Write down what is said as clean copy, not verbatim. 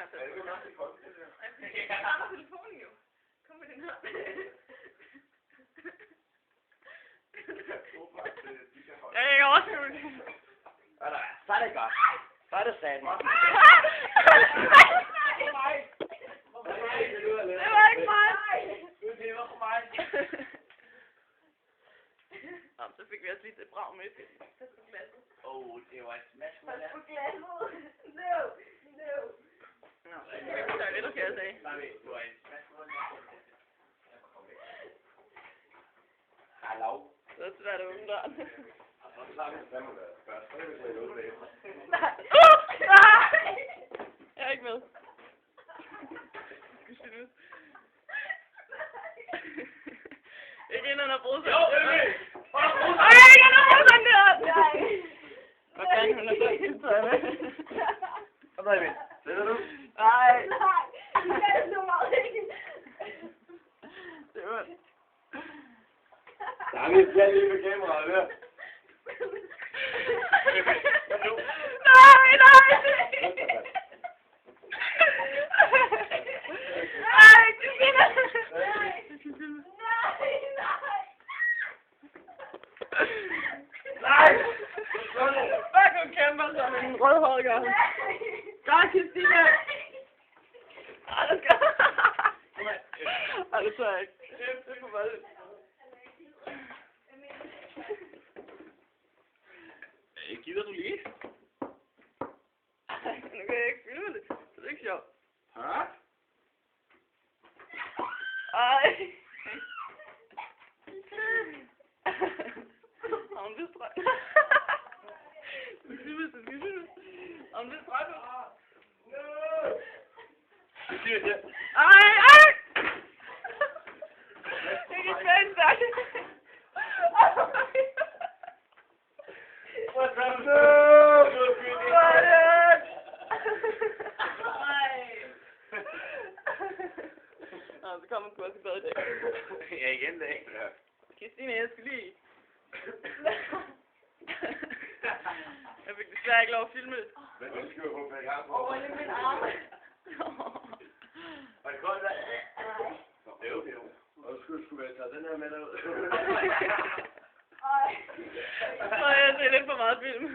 har taget på. Jeg har telefonen jo. Kom med den her. Jeg kan også jo det. Så er det godt. Så er det sandt. Det var ikke mig. Det var for mig. Så fik vi også lige det brag med. Det var et smash. Pas på glasset. No. Nå, så er det, du kan sige. Det var et smash. Hallo. Så er det svært at åbne døren. Jeg er ikke med. Ikke inden han har brugt sig. Ikke inden han har brugt sådan der! Hvad kan hun have så skidtøj med? Hvad er det? Sætter du? Nej. Det er så meget ikke. Det var... Der er lige flere lige med kameraet der. Nej! Ej, Christina! Nej. Fuck, hun kæmper som en rødhåret gør. Godt, Christina! Ej, det skal... Ej, det tør jeg ikke. Det er for meget. Gider du lige? Nu kan jeg ikke filme det. Det er ikke sjovt. Hæ? Ej. Om det strøg. Du filmer det. Om det strøg. Det siger jeg. Ej! Det er ikke spændt, tak. What's up? Så kommer du også i bad i dag. Ja, igen dag. Christine, jeg skal lige... Jeg fik desværre ikke lov at filme det. Men du skal jo få begge arme på. Over i min arm. Var det koldt, da? Nej. Det er okay. Og du skulle være taget den her med derud. Ej. Så jeg ser lidt for meget film.